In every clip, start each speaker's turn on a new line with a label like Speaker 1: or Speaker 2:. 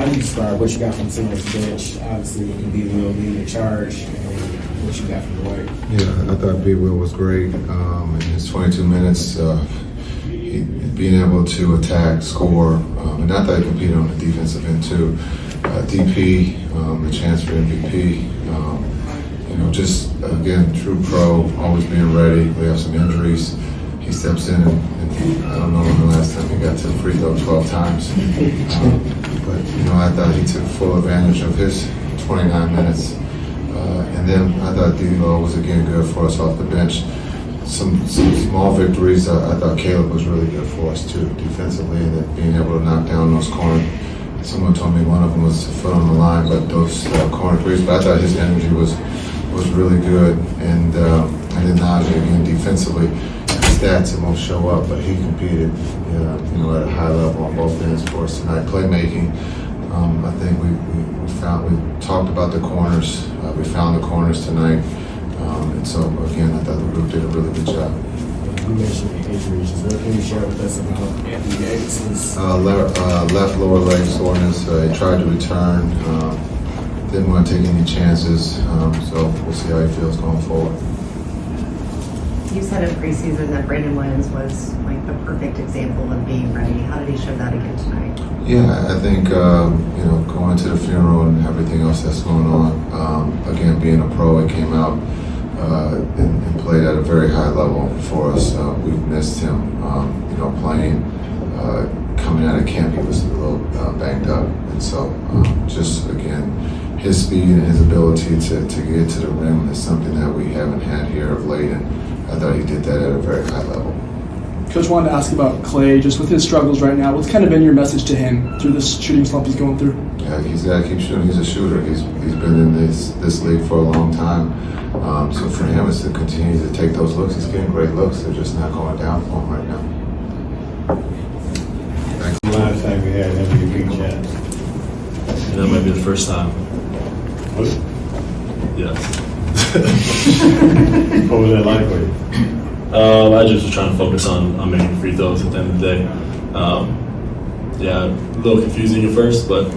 Speaker 1: do you describe what you got from seeing this bench? Obviously, B. Will leading the charge, and what you got from Dwight?
Speaker 2: Yeah, I thought B. Will was great. In his 22 minutes, being able to attack, score, and I thought he competed on the defensive end too. DP, the chance for MVP. Just again, true pro, always being ready. We have some injuries. He steps in, and I don't know when the last time he got to the free throw 12 times. But I thought he took full advantage of his 29 minutes. And then I thought D-Lo was again good for us off the bench. Some small victories. I thought Caleb was really good for us too, defensively, and then being able to knock down those corners. Someone told me one of them was a foot on the line, but those corner threes. But I thought his energy was really good, and then Najee again defensively. Stats won't show up, but he competed, at a high level on both ends for us tonight. Playmaking, I think we talked about the corners. We found the corners tonight, and so again, I thought the group did a really good job.
Speaker 1: You mentioned the injuries. What can you share with us about Anthony Davis's?
Speaker 2: Left lower leg soreness. He tried to return. Didn't want to take any chances. So we'll see how he feels going forward.
Speaker 3: You said in preseason that Brandon Williams was like the perfect example of being ready. How did he show that again tonight?
Speaker 2: Yeah, I think going to the funeral and everything else that's going on. Again, being a pro, he came out and played at a very high level for us. We've missed him. Playing, coming out of camp, he was a little banged up, and so just again, his speed and his ability to get to the rim is something that we haven't had here of late, and I thought he did that at a very high level.
Speaker 4: Coach, wanted to ask about Klay, just with his struggles right now. What's kind of been your message to him through this shooting slump he's going through?
Speaker 2: Yeah, he's got to keep shooting. He's a shooter. He's been in this league for a long time. So for him, it's to continue to take those looks. He's getting great looks. They're just not going down for him right now. Thanks.
Speaker 5: The last time we had an MVP chat.
Speaker 6: That might be the first time.
Speaker 5: Was it?
Speaker 6: Yes.
Speaker 5: What was that like for you?
Speaker 6: I just was trying to focus on making free throws at the end of the day. A little confusing at first, but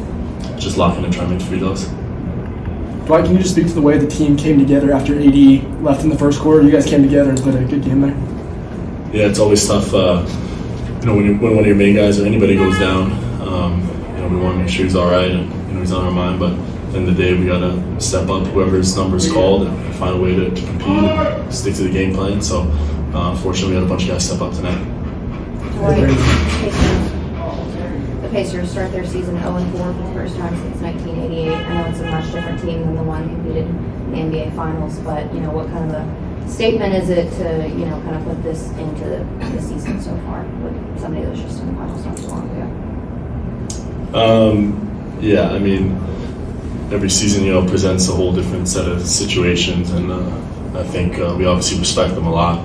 Speaker 6: just locking and trying to make free throws.
Speaker 4: Dwight, can you just speak to the way the team came together after AD left in the first quarter? You guys came together and played a good game there.
Speaker 6: Yeah, it's always tough. When one of your main guys or anybody goes down, we want to make sure he's all right and he's on our mind. But at the end of the day, we got to step up whoever's number is called and find a way to compete and stick to the game plan. So, fortunately, we had a bunch of guys step up tonight.
Speaker 7: The Pacers start their season 0-4 for the first time since 1988. I know it's a much different team than the one competed in the NBA Finals, but what kind of a statement is it to kind of put this into the season so far with somebody that was just in the finals not too long ago?
Speaker 6: Every season presents a whole different set of situations, and I think we obviously respect them a lot.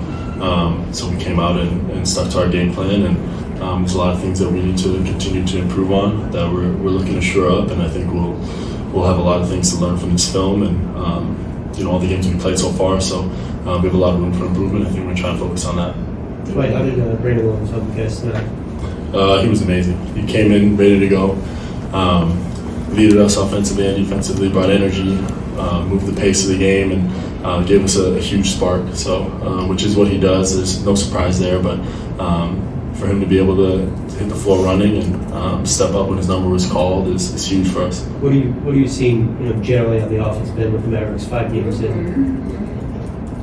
Speaker 6: So we came out and stuck to our game plan, and there's a lot of things that we need to continue to improve on that we're looking to shore up, and I think we'll have a lot of things to learn from this film and all the games we played so far. So we have a lot of room for improvement. I think we're going to try and focus on that.
Speaker 8: Dwight, how did Brandon Williams help you guys tonight?
Speaker 6: He was amazing. He came in ready to go, leaded us offensively and defensively, brought energy, moved the pace of the game, and gave us a huge spark. So, which is what he does. There's no surprise there, but for him to be able to hit the floor running and step up when his number was called is huge for us.
Speaker 8: What are you seeing generally how the offense been with the Mavericks 5 games in?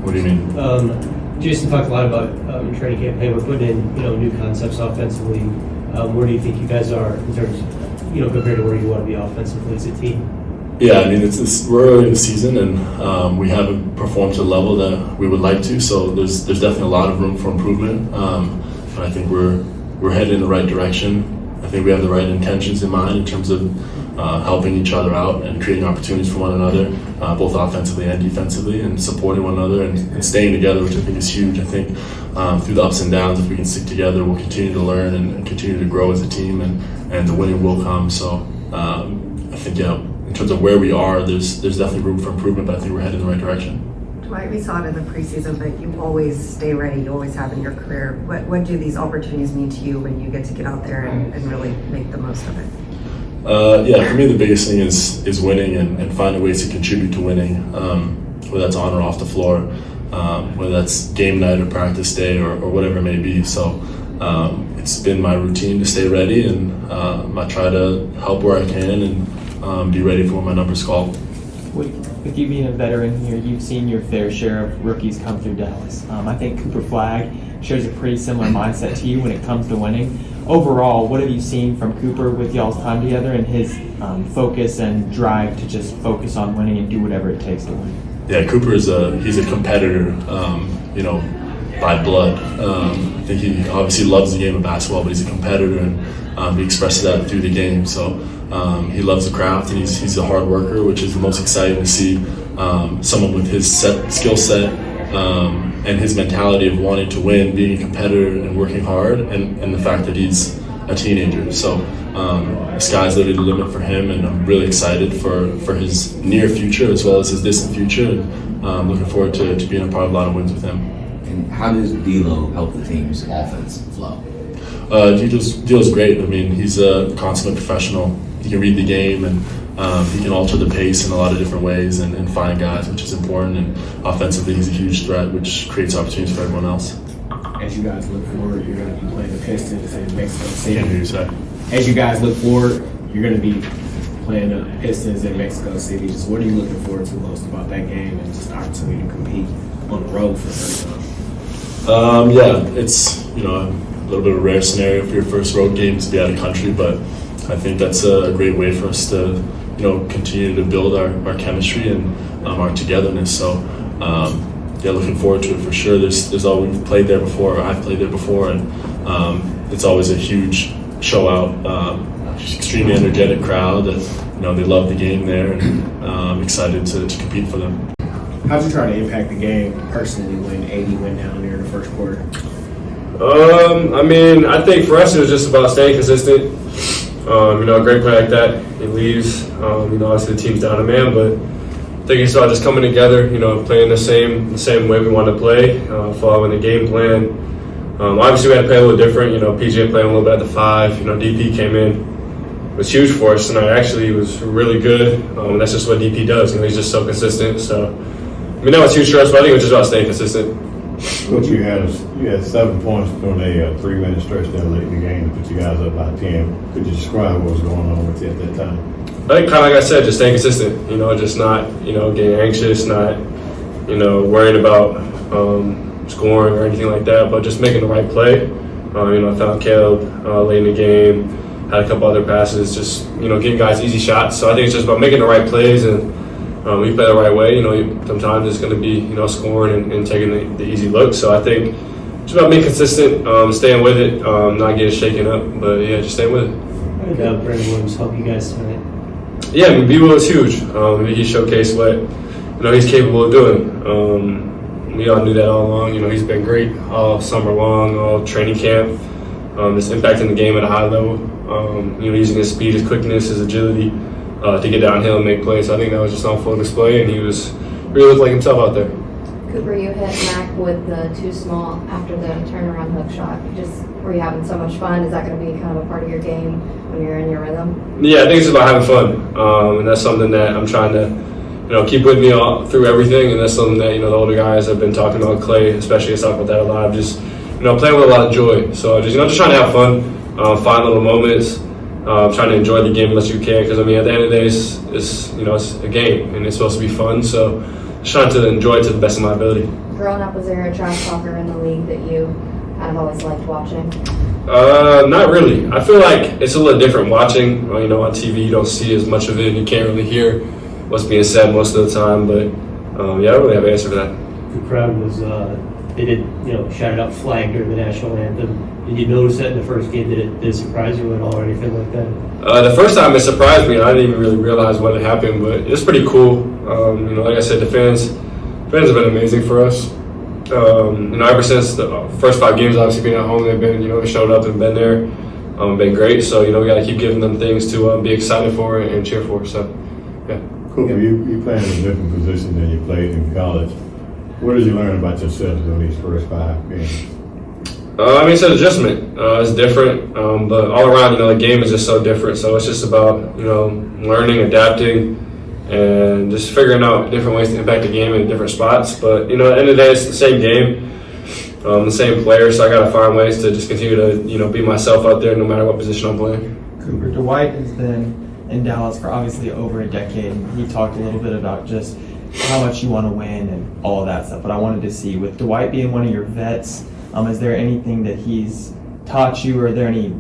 Speaker 6: What do you mean?
Speaker 8: Jason talked a lot about your training campaign. We're putting in new concepts offensively. Where do you think you guys are in terms of compared to where you want to be offensively as a team?
Speaker 6: Yeah, we're early in the season, and we haven't performed to the level that we would like to. So there's definitely a lot of room for improvement. But I think we're headed in the right direction. I think we have the right intentions in mind in terms of helping each other out and creating opportunities for one another, both offensively and defensively, and supporting one another and staying together, which I think is huge. I think through the ups and downs, if we can stick together, we'll continue to learn and continue to grow as a team, and the winning will come. So I think, in terms of where we are, there's definitely room for improvement, but I think we're headed in the right direction.
Speaker 3: Dwight, we saw it in the preseason, but you always stay ready. You always have in your career. What do these opportunities mean to you when you get to get out there and really make the most of it?
Speaker 6: Yeah, for me the biggest thing is winning and finding ways to contribute to winning, whether that's on or off the floor, whether that's game night or practice day or whatever it may be. So it's been my routine to stay ready, and I try to help where I can and be ready for when my number's called.
Speaker 9: With you being a veteran here, you've seen your fair share of rookies come through Dallas. I think Cooper Flagg shares a pretty similar mindset to you when it comes to winning. Overall, what have you seen from Cooper with y'all's time together and his focus and drive to just focus on winning and do whatever it takes to win?
Speaker 6: Yeah, Cooper he's a competitor, by blood. I think he obviously loves the game of basketball, but he's a competitor, and he expresses that through the game. So he loves the craft, and he's a hard worker, which is the most exciting to see. Someone with his skill set and his mentality of wanting to win, being a competitor and working hard, and the fact that he's a teenager. So the sky's literally the limit for him, and I'm really excited for his near future as well as his distant future, and looking forward to being a part of a lot of wins with him.
Speaker 10: And how does D'Lo help the team's offense flow?
Speaker 6: D'Lo's great. I mean, he's a consummate professional. He can read the game, and he can alter the pace in a lot of different ways and find guys, which is important. And offensively, he's a huge threat, which creates opportunities for everyone else.
Speaker 1: As you guys look forward, you're going to be playing the Pistons in Mexico City.
Speaker 6: Can't hear you say.
Speaker 1: As you guys look forward, you're going to be playing the Pistons in Mexico City. Just what are you looking forward to most about that game and just the opportunity to compete on the road for the first time?
Speaker 6: Yeah, it's a little bit of a rare scenario for your first road game to be out of country, but I think that's a great way for us to continue to build our chemistry and our togetherness. So looking forward to it for sure. There's all we've played there before. Or I've played there before, and it's always a huge show out. Extremely energetic crowd that they love the game there, and I'm excited to compete for them.
Speaker 1: How'd you try to impact the game personally when AD went down there in the first quarter?
Speaker 11: I think for us it was just about staying consistent. A great play like that, he leaves. Obviously the team's down a man, but I think it's all just coming together. Playing the same way we want to play, following the game plan. Obviously we had to play a little different. PJ playing a little bit at the 5. DP came in, was huge for us tonight. Actually, he was really good. That's just what DP does. He's just so consistent. So, that was huge for us. But I think it was just about staying consistent.
Speaker 5: Coach, you had 7 points during a 3-minute stretch there late in the game to put you guys up by 10. Could you describe what was going on with you at that time?
Speaker 11: I think, kind of like I said, just staying consistent. Just not, getting anxious, not, worrying about scoring or anything like that, but just making the right play. I found Caleb late in the game, had a couple other passes, just, getting guys easy shots. So I think it's just about making the right plays, and we play the right way. Sometimes it's going to be, scoring and taking the easy look. So I think just about being consistent, staying with it, not getting shaken up, but just staying with it.
Speaker 8: How did Brandon Williams help you guys tonight?
Speaker 11: Yeah, B-Will is huge. He showcased what he's capable of doing. We all knew that all along. He's been great all summer long, all training camp. Just impacting the game at a high level. Using his speed, his quickness, his agility to get downhill and make plays. So I think that was just on full display, and he really looked like himself out there.
Speaker 7: Cooper, you hit Mac with the too small after the turnaround hook shot. Were you having so much fun? Is that going to be kind of a part of your game when you're in your rhythm?
Speaker 11: Yeah, I think it's about having fun, and that's something that I'm trying to, keep with me all through everything. And that's something that the older guys have been talking about. Klay, especially, has talked about that a lot. Just playing with a lot of joy. So just trying to have fun, find little moments, trying to enjoy the game as much as you can. Because at the end of the day, it's a game and it's supposed to be fun. So just trying to enjoy it to the best of my ability.
Speaker 7: Growing up, was there a trash talker in the league that you kind of always liked watching?
Speaker 11: Not really. I feel like it's a little different watching. On TV you don't see as much of it, and you can't really hear what's being said most of the time. But I don't really have an answer for that.
Speaker 8: The crowd was, they did, shouted out Flag during the national anthem. Did you notice that in the first game? Did it surprise you at all or anything like that?
Speaker 11: The first time it surprised me. I didn't even really realize what had happened, but it's pretty cool. Like I said, the fans have been amazing for us. Ever since the first 5 games, obviously being at home, they've been, they showed up and been there, been great. So, we got to keep giving them things to be excited for and cheer for. So, yeah.
Speaker 5: Cooper, you play in a different position than you played in college. What did you learn about yourself during these first 5 games?
Speaker 11: I mean, it's an adjustment. It's different, but all around, the game is just so different. So it's just about, learning, adapting, and just figuring out different ways to impact the game in different spots. But, at the end of the day, it's the same game, the same player. So I got to find ways to just continue to, be myself out there no matter what position I'm playing.
Speaker 9: Cooper, Dwight has been in Dallas for obviously over a decade, and he talked a little bit about just how much you want to win and all of that stuff. But I wanted to see, with Dwight being one of your vets, is there anything that he's taught you, or are there any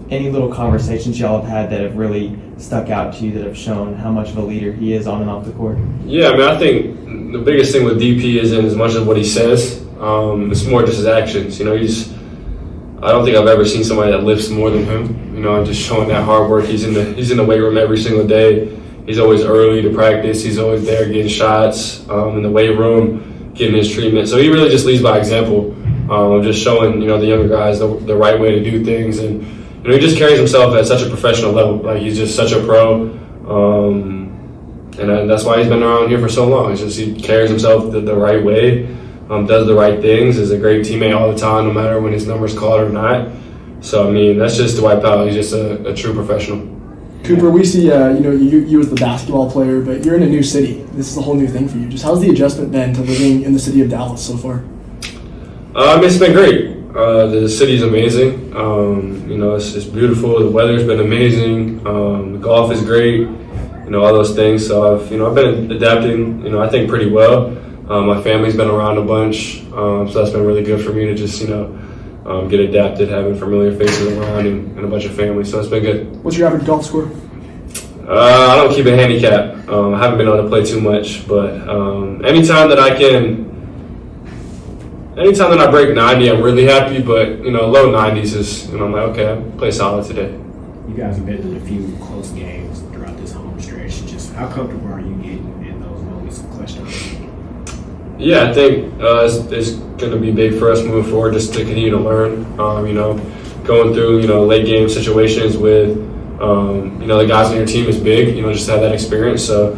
Speaker 9: little conversations y'all have had that have really stuck out to you that have shown how much of a leader he is on and off the court?
Speaker 11: Yeah, I mean, I think the biggest thing with DP isn't as much as what he says. It's more just his actions. I don't think I've ever seen somebody that lifts more than him. Just showing that hard work. He's in the weight room every single day. He's always early to practice. He's always there getting shots in the weight room, getting his treatment. So he really just leads by example. Just showing, the younger guys the right way to do things. And, he just carries himself at such a professional level. Like, he's just such a pro. And that's why he's been around here for so long. It's just he carries himself the right way, does the right things, is a great teammate all the time, no matter when his number's called or not. So, I mean, that's just Dwight Powell. He's just a true professional.
Speaker 4: Cooper, we see, you as the basketball player, but you're in a new city. This is a whole new thing for you. Just how's the adjustment been to living in the city of Dallas so far?
Speaker 11: It's been great. The city's amazing. It's just beautiful. The weather's been amazing. The golf is great. All those things. So I've been adapting, I think pretty well. My family's been around a bunch. So that's been really good for me to just, get adapted, having familiar faces around and a bunch of family. So it's been good.
Speaker 4: What's your average golf score?
Speaker 11: I don't keep a handicap. I haven't been able to play too much, but anytime that I break 90, I'm really happy. But low 90s is, I'm like, okay, I play solid today.
Speaker 1: You guys have been in a few close games throughout this home stretch. Just how comfortable are you getting in those moments of clutch time?
Speaker 11: Yeah, I think it's going to be big for us moving forward, just to continue to learn. Going through late game situations with the guys on your team is big. Just to have that experience. So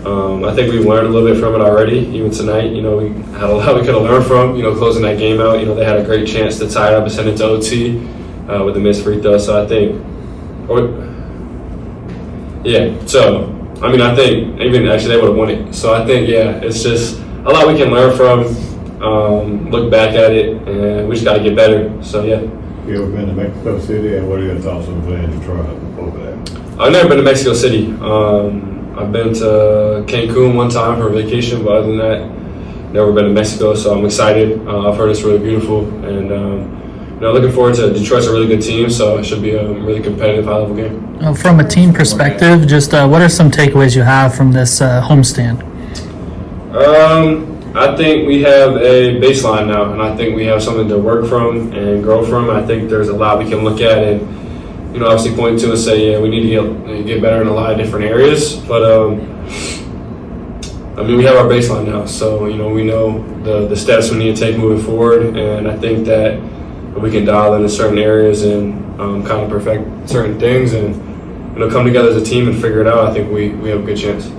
Speaker 11: I think we've learned a little bit from it already. Even tonight, we had a lot we could have learned from. Closing that game out. They had a great chance to tie it up and send it to OT with the missed free throw. So I think, So I think even actually they would have won it. So I think it's just a lot we can learn from, look back at it, and we just got to get better. So, yeah.
Speaker 5: You ever been to Mexico City, and what are your thoughts on playing Detroit over there?
Speaker 11: I've never been to Mexico City. I've been to Cancun one time for a vacation, but other than that, never been to Mexico, so I'm excited. I've heard it's really beautiful, and looking forward to it. Detroit's a really good team, so it should be a really competitive, high-level game.
Speaker 12: From a team perspective, just what are some takeaways you have from this homestand?
Speaker 11: I think we have a baseline now, and I think we have something to work from and grow from. I think there's a lot we can look at and, obviously point to and say, we need to get better in a lot of different areas. But, we have our baseline now, so, we know the steps we need to take moving forward, and I think that we can dial into certain areas and kind of perfect certain things and, come together as a team and figure it out. I think we have a good chance.